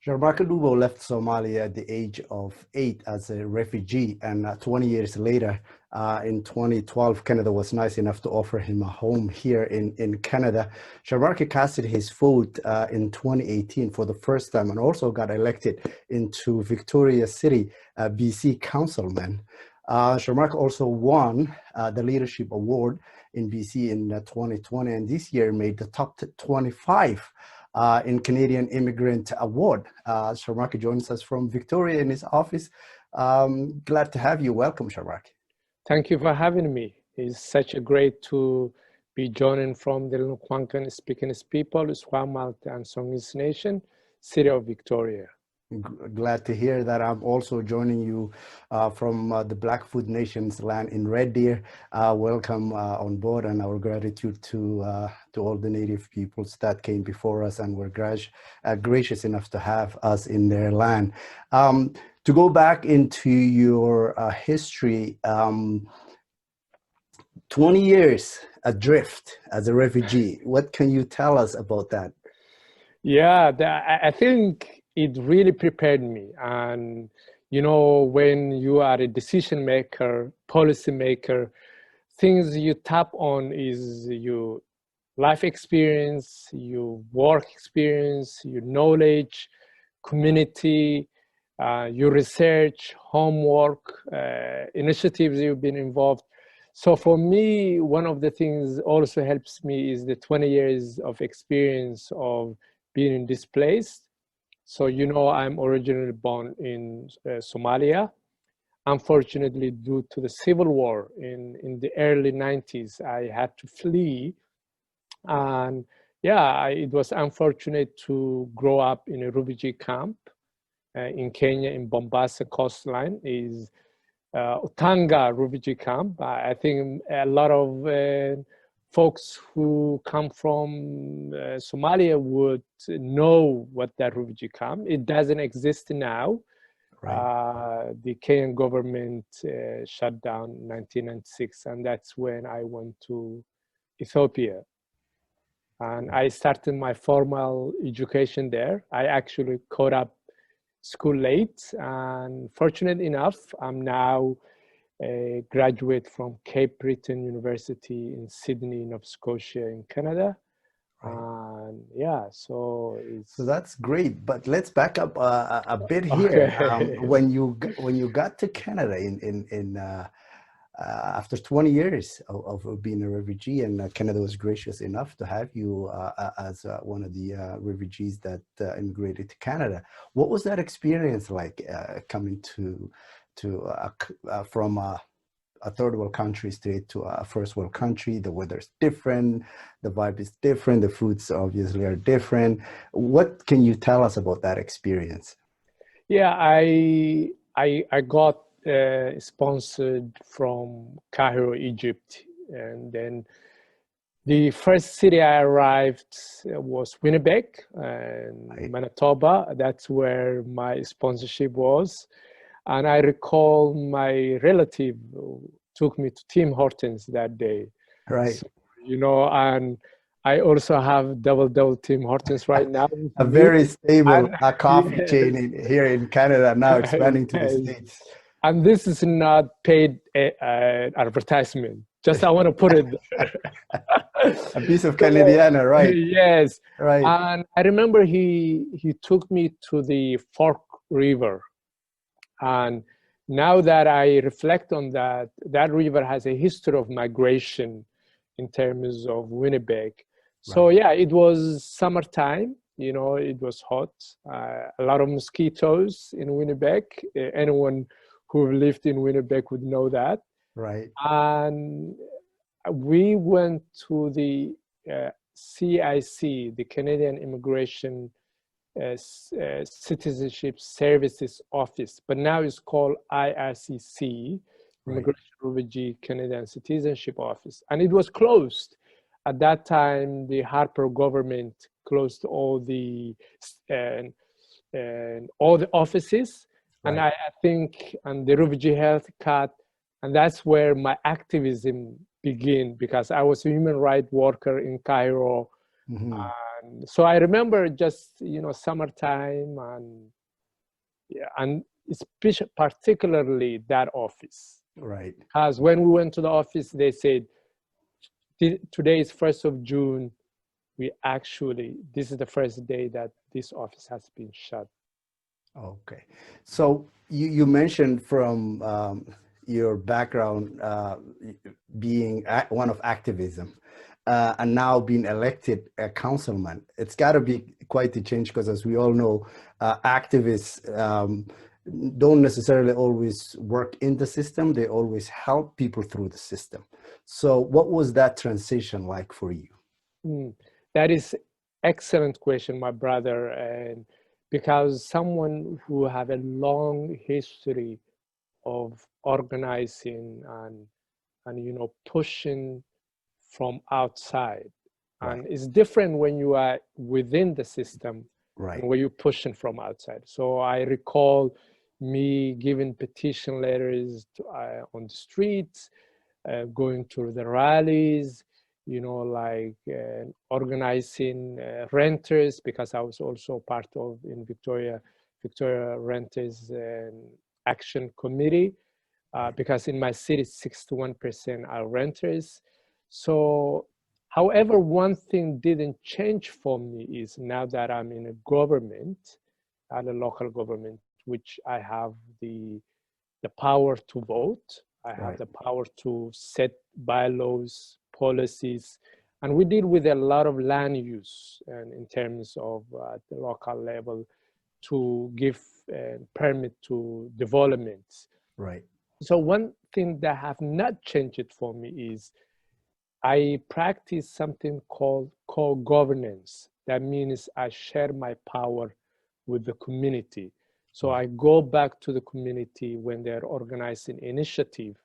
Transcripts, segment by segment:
Sharmarke Dhubow left Somalia at the age of 8 as a refugee, and 20 years later, in 2012, Canada was nice enough to offer him a home here in Canada. Sharmarke casted his vote in 2018 for the first time and also got elected into Victoria BC Councilman. Sharmarke also won the Leadership Award in BC in 2020, and this year made the top 25 in Canadian Immigrant Award. Sharmarke joins us from Victoria in his office. Glad to have you. Welcome, Sharmarke. Thank you for having me. It's such a great to be joining from the Lenaquankan speaking people, Squamish and Songhees Nation, City of Victoria. Glad to hear that. I'm also joining you from the Blackfoot Nation's land in Red Deer. Welcome on board, and our gratitude to all the Native peoples that came before us and were gracious enough to have us in their land. To go back into your history, 20 years adrift as a refugee. What can you tell us about that? Yeah, I think it really prepared me. And, you know, when you are a decision maker, policy maker, things you tap on is your life experience, your work experience, your knowledge, community, your research, homework, initiatives you've been involved. So for me, one of the things also helps me is the 20 years of experience of being in this place. So, you know, I'm originally born in Somalia. Unfortunately, due to the civil war in the early 90s, I had to flee. And yeah, it was unfortunate to grow up in a refugee camp in Kenya, in Mombasa coastline, is Utanga refugee camp. I think a lot of folks who come from Somalia would know what that refugee camp. It doesn't exist now. Right. The Kenyan government shut down in 1996, and that's when I went to Ethiopia. And I started my formal education there. I actually caught up school late, and fortunate enough, I'm now a graduate from Cape Breton University in Sydney, Nova Scotia in Canada. Right. And yeah, so that's great. But let's back up a bit here. Okay. When you got to Canada after 20 years of being a refugee, and Canada was gracious enough to have you as one of the refugees that immigrated to Canada. What was that experience like coming from a third world country straight to a first world country? The weather's different, the vibe is different, the foods obviously are different. What can you tell us about that experience? Yeah, I got sponsored from Cairo, Egypt, and then the first city I arrived was Winnipeg and right. Manitoba. That's where my sponsorship was. And I recall my relative took me to Tim Hortons that day. Right. So, you know, and I also have double Tim Hortons right now. A very stable coffee chain here in Canada, now expanding to the States. And this is not paid advertisement. Just I want to put it there. A piece of Canadiana, right? Yes. Right. And I remember he took me to the Fork River. And now that I reflect on that, that river has a history of migration in terms of Winnipeg. So right. Yeah, it was summertime, you know, it was hot, a lot of mosquitoes in Winnipeg. Anyone who lived in Winnipeg would know that. Right. And we went to the CIC, the Canadian Immigration Citizenship Services Office, but now it's called IRCC, Immigration Refugee Canadian Citizenship Office, and it was closed. At that time, the Harper government closed all the offices, right. And I think, and the refugee health card, and that's where my activism began, because I was a human rights worker in Cairo. Mm-hmm. So I remember just, summertime, and yeah, and especially particularly that office. Right. Because when we went to the office, they said, today is 1st of June. This is the first day that this office has been shut. Okay. So you mentioned from your background being one of activism and now being elected a councilman. It's got to be quite a change because, as we all know, activists don't necessarily always work in the system. They always help people through the system. So what was that transition like for you? That is excellent question, my brother. And because someone who have a long history of organizing and pushing from outside. Right. And it's different when you are within the system Right. and when you're pushing from outside. So I recall me giving petition letters on the streets, going to the rallies, organizing renters, because I was also part of in Victoria Renters Action Committee, because in my city 61% are renters. So, however, one thing didn't change for me is now that I'm in a government, at a local government, which I have the power to vote. I have the power to set bylaws, policies, and we deal with a lot of land use and in terms of the local level to give permit to developments. Right. So one thing that have not changed for me is I practice something called co-governance. That means I share my power with the community. So I go back to the community when they're organizing initiative.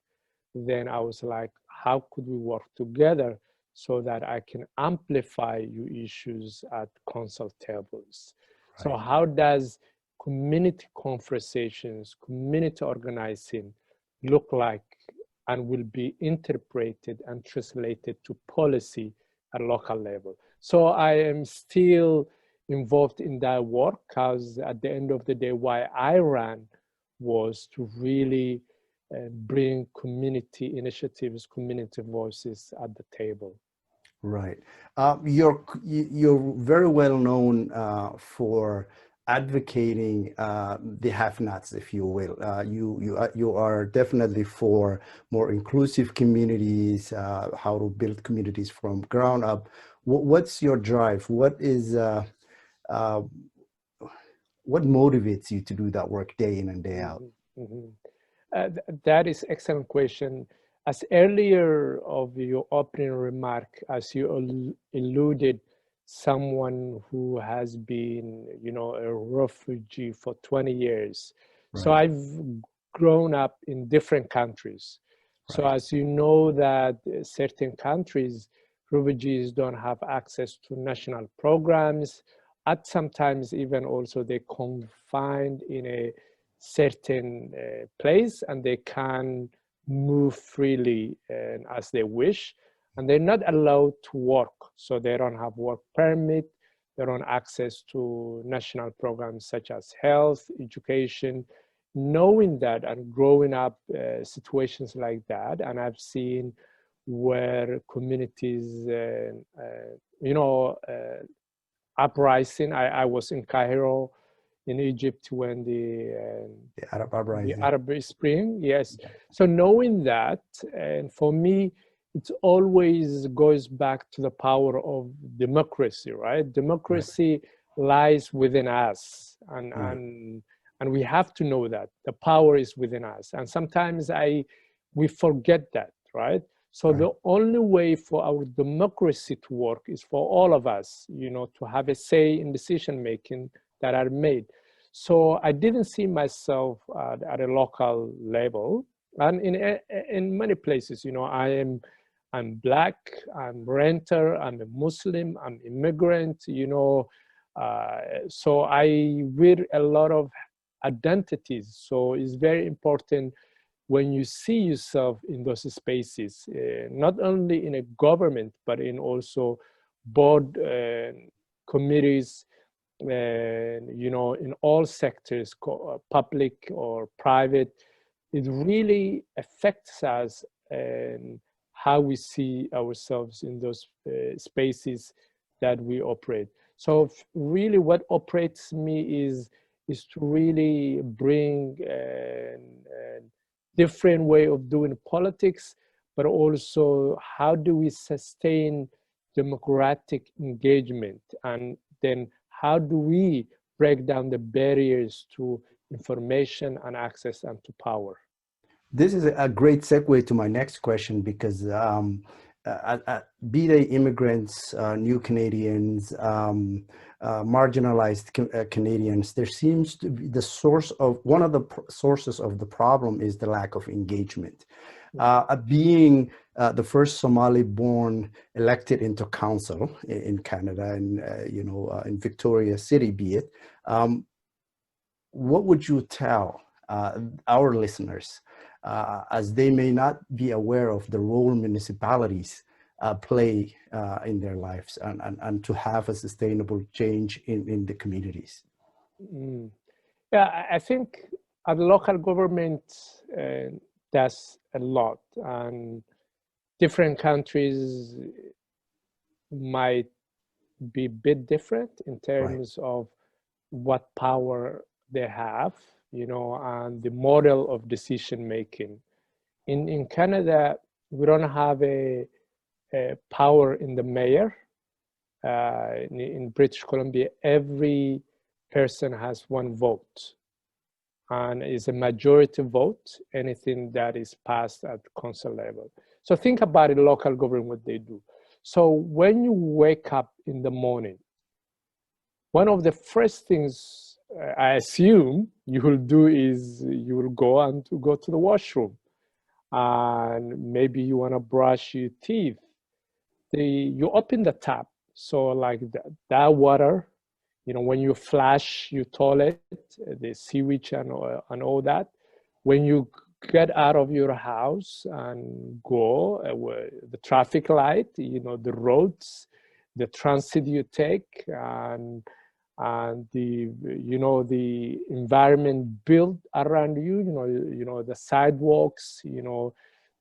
Then I was like, how could we work together so that I can amplify your issues at council tables? Right. So how does community conversations, community organizing look like and will be interpreted and translated to policy at local level? So I am still involved in that work because at the end of the day, why I ran was to really bring community initiatives, community voices at the table. Right. You're very well known for advocating the have-nots, if you will. You are definitely for more inclusive communities, how to build communities from ground up. What's your drive? What motivates you to do that work day in and day out? That is excellent question. As earlier of your opening remark, as you alluded, someone who has been, a refugee for 20 years. Right. So I've grown up in different countries. Right. So as you know that certain countries, refugees don't have access to national programs. At sometimes even also they confined in a certain place and they can move freely as they wish, and they're not allowed to work. So they don't have work permit, they don't access to national programs such as health, education. Knowing that and growing up situations like that, and I've seen where communities, uprising. I was in Cairo, in Egypt, when the Arab uprising, the Arab Spring, yes. Yeah. So knowing that, and for me, it always goes back to the power of democracy, right? Democracy lies within us, and we have to know that the power is within us. And sometimes we forget that, right? So the only way for our democracy to work is for all of us, to have a say in decision making that are made. So I didn't see myself at a local level, and in many places, I'm Black, I'm renter, I'm a Muslim, I'm immigrant, so I wear a lot of identities. So it's very important when you see yourself in those spaces, not only in a government, but in also board committees, in all sectors, public or private, it really affects us and how we see ourselves in those spaces that we operate. So really what operates me is to really bring a different way of doing politics, but also how do we sustain democratic engagement, and then how do we break down the barriers to information and access and to power. This is a great segue to my next question, because be they immigrants, new Canadians, marginalized Canadians, there seems to be one of the sources of the problem is the lack of engagement. Being the first Somali-born elected into council in Canada, and in Victoria City, be it, what would you tell our listeners, as they may not be aware of the role municipalities play in their lives, and to have a sustainable change in the communities? Yeah, I think the local government does a lot, and different countries might be a bit different in terms of what power they have, and the model of decision making. In Canada, we don't have a power in the mayor. In British Columbia, every person has one vote, and it's a majority vote, anything that is passed at council level. So think about it, local government, what they do. So when you wake up in the morning, one of the first things I assume you will do is you will go to the washroom, and maybe you want to brush your teeth. You open the tap, so like that water, when you flush your toilet, the sewage and all that, when you get out of your house and go, the traffic light, the roads, the transit you take, and the environment built around you, the sidewalks,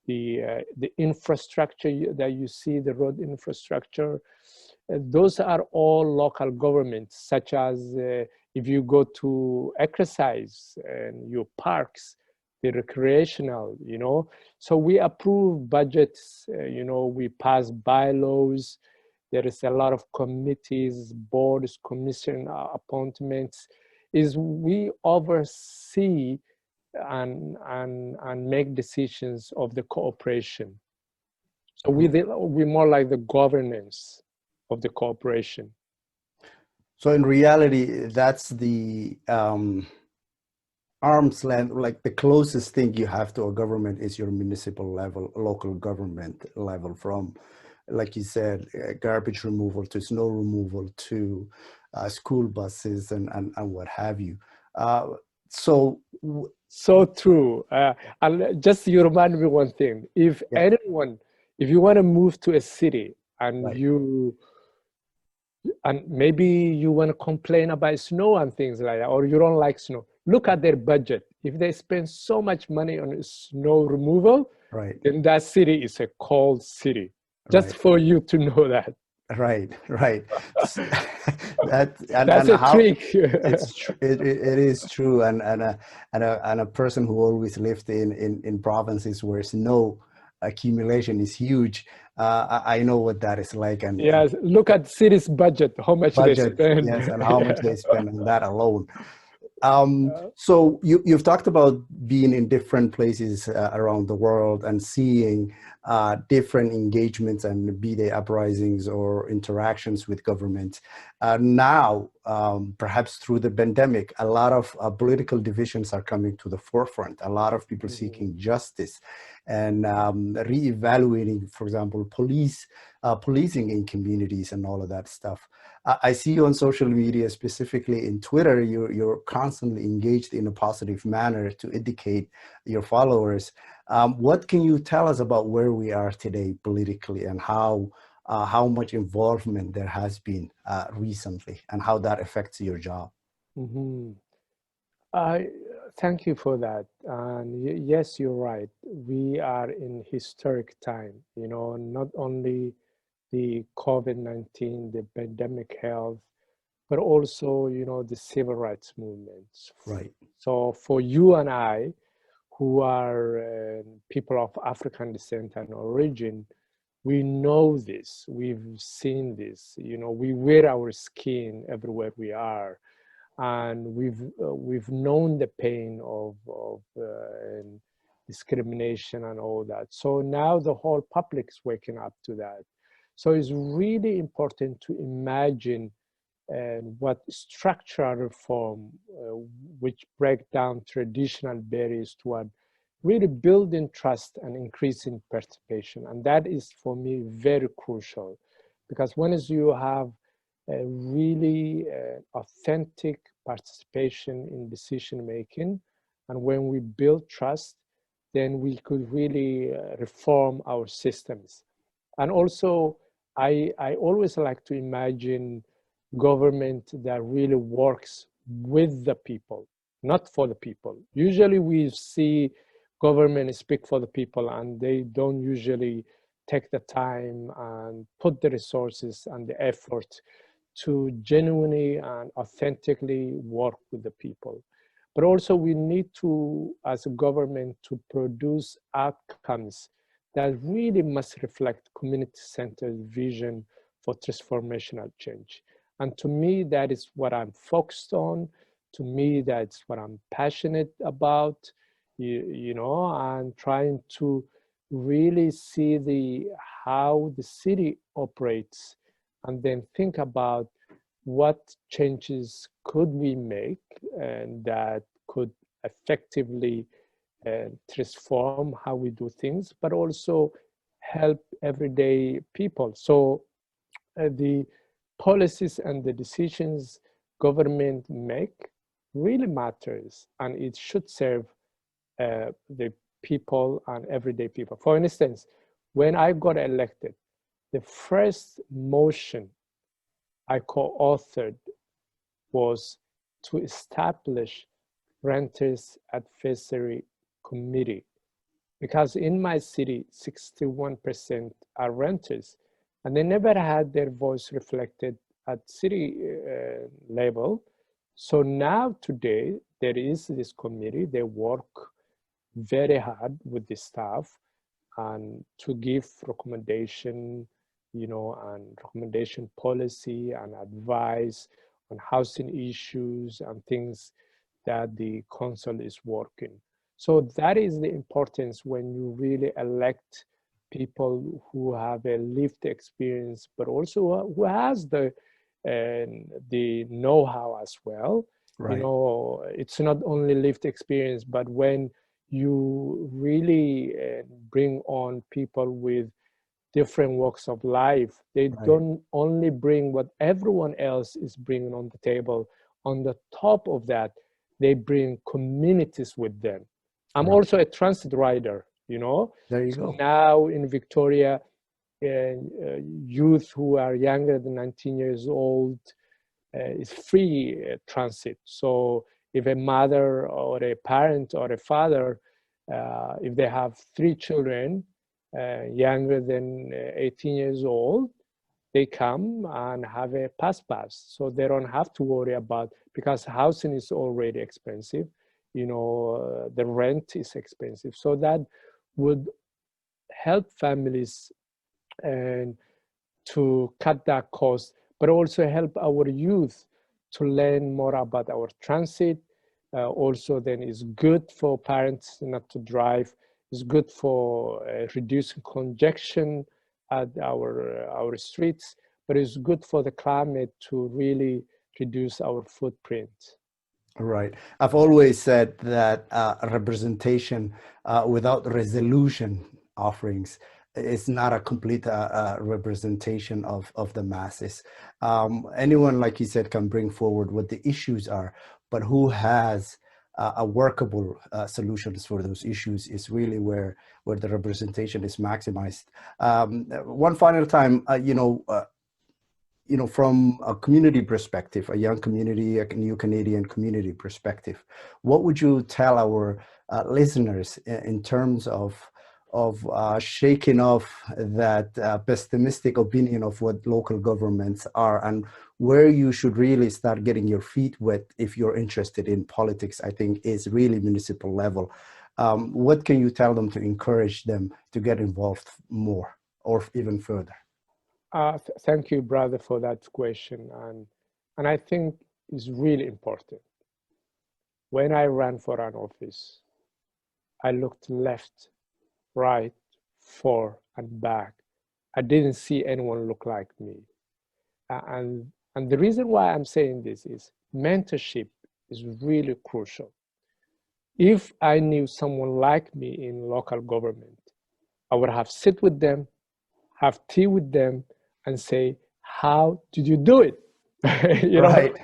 the infrastructure that you see, the road infrastructure, those are all local governments, such as if you go to exercise and your parks, the recreational, So we approve budgets, we pass bylaws. There is a lot of committees, boards, commission appointments. We oversee and make decisions of the cooperation. So we're more like the governance of the cooperation. So in reality, that's the arm's length, like the closest thing you have to a government is your municipal level, local government level, from, like you said, garbage removal to snow removal to school buses and what have you. So true. And just you remind me one thing. If you want to move to a city and and maybe you want to complain about snow and things like that, or you don't like snow, look at their budget. If they spend so much money on snow removal, then that city is a cold city. Just for you to know that. Right. That's a trick. It is true, and a person who always lived in provinces where snow accumulation is huge, I know what that is like. And yes, look at city's budget, how much they spend. Yes, and how much they spend on that alone. So you've talked about being in different places around the world and seeing different engagements, and be they uprisings or interactions with government. Now, perhaps through the pandemic, a lot of political divisions are coming to the forefront. A lot of people seeking justice and reevaluating, for example, policing in communities and all of that stuff. I see you on social media, specifically in Twitter, you're constantly engaged in a positive manner to educate your followers. What can you tell us about where we are today politically, and how how much involvement there has been recently and how that affects your job. Mm-hmm. I thank you for that. And yes, you're right. We are in historic time. You know, not only the COVID-19, the pandemic health, but also, you know, the civil rights movements. Right. So for you and I, who are people of African descent and origin, we know this. We've seen this. You know, we wear our skin everywhere we are, and we've known the pain of discrimination and all that. So now the whole public's waking up to that. So it's really important to imagine what structural reform, which break down traditional barriers toward really building trust and increasing participation. And that is, for me, very crucial, because once you have a really authentic participation in decision making, and when we build trust, then we could really reform our systems. And also, I always like to imagine government that really works with the people, not for the people. Usually we see government speak for the people, and they don't usually take the time and put the resources and the effort to genuinely and authentically work with the people. But also we need to, as a government, to produce outcomes that really must reflect community-centered vision for transformational change. And to me, that is what I'm focused on. To me, that's what I'm passionate about, you know, and trying to really see how the city operates, and then think about what changes could we make and that could effectively transform how we do things, but also help everyday people. So the policies and the decisions government make really matters, and it should serve the people and everyday people. For instance, when I got elected, the first motion I co-authored was to establish Renters Advisory Committee, because in my city, 61% are renters, and they never had their voice reflected at city level. So now today, there is this committee. They work very hard with the staff and to give recommendation, you know, and recommendation policy and advice on housing issues and things that the council is working. So that is the importance when you really elect people who have a lived experience, but also who has the know-how as well. Right. You know, it's not only lived experience, but when you really bring on people with different walks of life, they don't only bring what everyone else is bringing on the table. On the top of that, they bring communities with them. I'm also a transit rider, you know. There you go. Now in Victoria, youth who are younger than 19 years old is free transit. So if a mother or a parent or a father, if they have 3 children younger than 18 years old, they come and have a pass. So they don't have to worry about, because housing is already expensive, you know, the rent is expensive. So that would help families and to cut that cost, but also help our youth to learn more about our transit. Also then is good for parents not to drive. It's good for reducing congestion at our streets, but it's good for the climate to really reduce our footprint. Right. I've always said that representation without resolution offerings is not a complete representation of the masses. Anyone, like you said, can bring forward what the issues are, but who has a workable solutions for those issues is really where the representation is maximized. One final time, from a community perspective, a young community, a new Canadian community perspective, what would you tell our listeners in terms of shaking off that pessimistic opinion of what local governments are, and where you should really start getting your feet wet if you're interested in politics? I think is really municipal level. What can you tell them to encourage them to get involved more or even further? Thank you, brother, for that question. And I think it's really important. When I ran for an office, I looked left, right, forward, and back. I didn't see anyone look like me. And the reason why I'm saying this is mentorship is really crucial. If I knew someone like me in local government, I would have sit with them, have tea with them, and say, how did you do it? Right.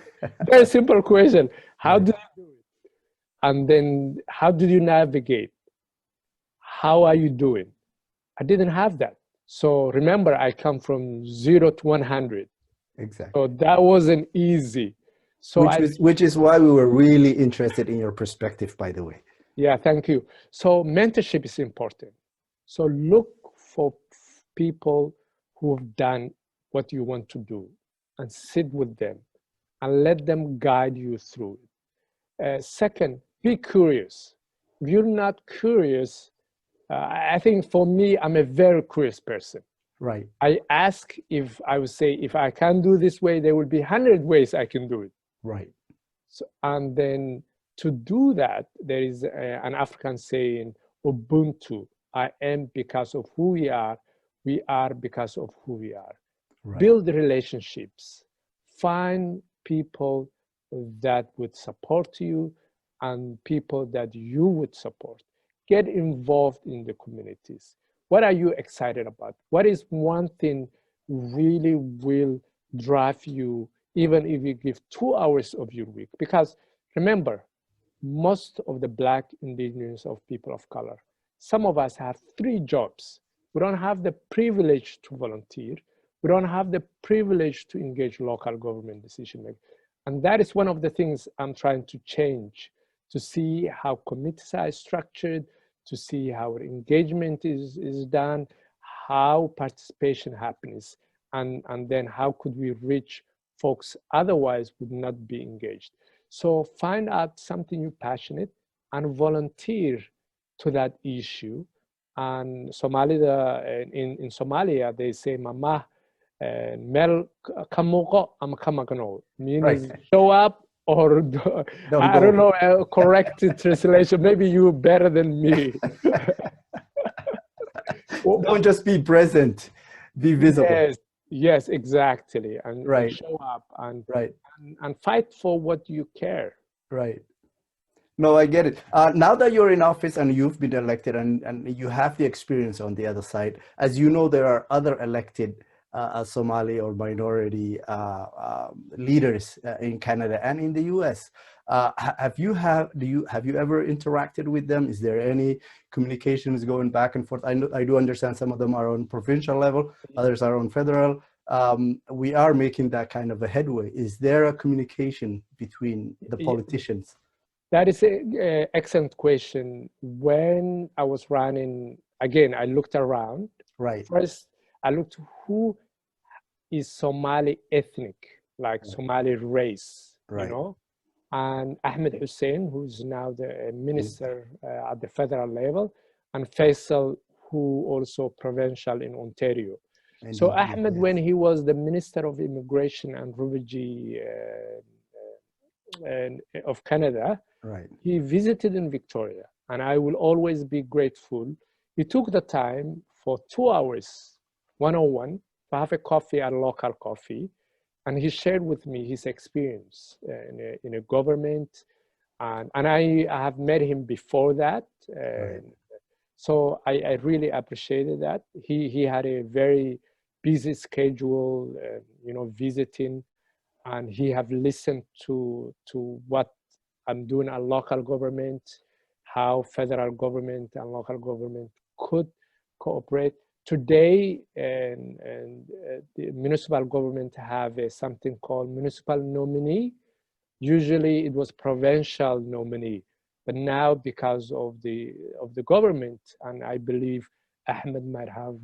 Very simple question. How did you do it? And then how did you navigate? How are you doing? I didn't have that. So remember, I come from 0 to 100. Exactly. So that wasn't easy. So which is why we were really interested in your perspective, by the way. Yeah, thank you. So mentorship is important. So look for people who have done what you want to do and sit with them and let them guide you through it. Second, be curious. If you're not curious, I think for me, I'm a very curious person. Right. I ask if I would say, if I can do this way, there will be 100 ways I can do it. Right. So, and then to do that, there is an African saying, Ubuntu. I am because of who we are because of who we are. Right. Build relationships. Find people that would support you and people that you would support. Get involved in the communities. What are you excited about? What is one thing really will drive you, even if you give 2 hours of your week? Because remember, most of the Black, Indigenous, of people of color, some of us have 3 jobs. We don't have the privilege to volunteer. We don't have the privilege to engage local government decision making. And that is one of the things I'm trying to change, to see how committees are structured, to see how engagement is done, how participation happens, and then how could we reach folks otherwise would not be engaged. So find out something you're passionate and volunteer to that issue. And in Somalia, they say, Mama, Mel Kamuko am Kamagano, meaning show up or I don't know a correct translation. Maybe you're better than me. Don't just be present, be visible. Yes, exactly. And, right. And show up and, right. and fight for what you care. Right. No, I get it. Now that you're in office and you've been elected and you have the experience on the other side, as you know, there are other elected Somali or minority leaders in Canada and in the US. Have you ever interacted with them? Is there any communications going back and forth? I do understand some of them are on provincial level, others are on federal. We are making that kind of a headway. Is there a communication between the politicians? That is an excellent question. When I was running, again, I looked around. Right. First, I looked who is Somali ethnic, like Somali race, you know? And Ahmed Hussein, who's now the minister at the federal level, and Faisal, who also provincial in Ontario. So Ahmed, when he was the Minister of Immigration and Refugee of Canada, he visited in Victoria, and I will always be grateful. He took the time for 2 hours, 101, to have a coffee at a local coffee, and he shared with me his experience in a government, and I have met him before that. So I really appreciated that. He had a very busy schedule, you know, visiting, and he have listened to what I'm doing a local government, how federal government and local government could cooperate. Today, the municipal government have something called municipal nominee. Usually it was provincial nominee, but now because of the government, and I believe Ahmed might have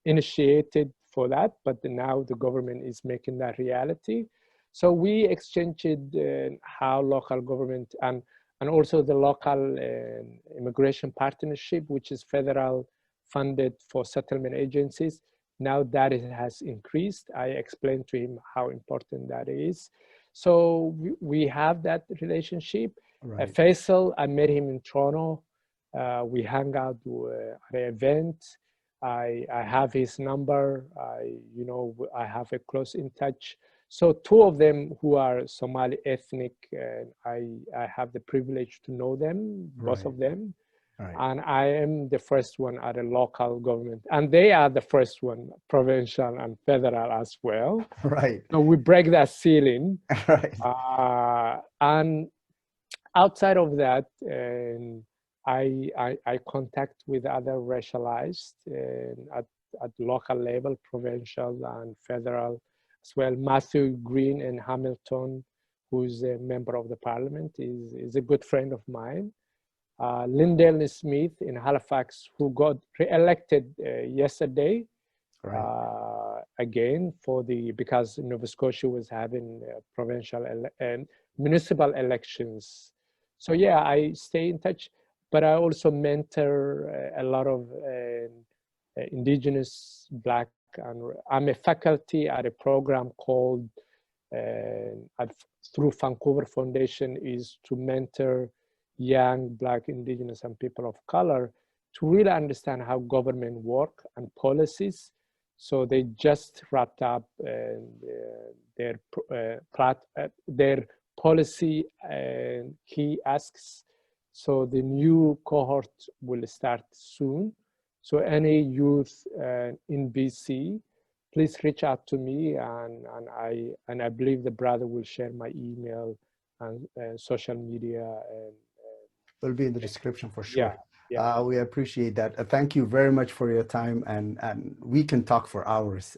initiated for that, but now the government is making that reality. So we exchanged how local government and also the local immigration partnership, which is federal funded for settlement agencies. Now that it has increased, I explained to him how important that is. So we have that relationship. Right. Faisal, I met him in Toronto. We hung out at an event. I have his number. I have a close in touch. So two of them who are Somali ethnic, I have the privilege to know them, both of them. Right. And I am the first one at a local government, and they are the first one, provincial and federal as well. Right. So we break that ceiling. Right. And outside of that, I contact with other racialized at local level, provincial and federal as well. Matthew Green in Hamilton, who's a member of the parliament, is a good friend of mine. Lyndale Smith in Halifax, who got re-elected yesterday, right. Again because Nova Scotia was having provincial and municipal elections. So yeah, I stay in touch, but I also mentor a lot of Indigenous Black, and I'm a faculty at a program called through Vancouver Foundation, is to mentor young Black, Indigenous, and people of color to really understand how government work and policies. So they just wrapped up their policy and key asks. So the new cohort will start soon. So any youth in BC, please reach out to me, and I believe the brother will share my email and social media. Will be in the description for sure. Yeah. Yeah. We appreciate that. Thank you very much for your time, and we can talk for hours.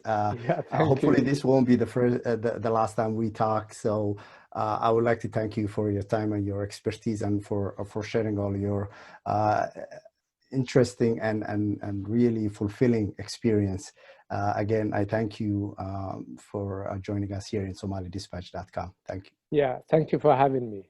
Hopefully this won't be the last time we talk. So I would like to thank you for your time and your expertise, and for sharing all your interesting and really fulfilling experience. Again, I thank you for joining us here in SomaliDispatch.com. Thank you. Yeah, thank you for having me.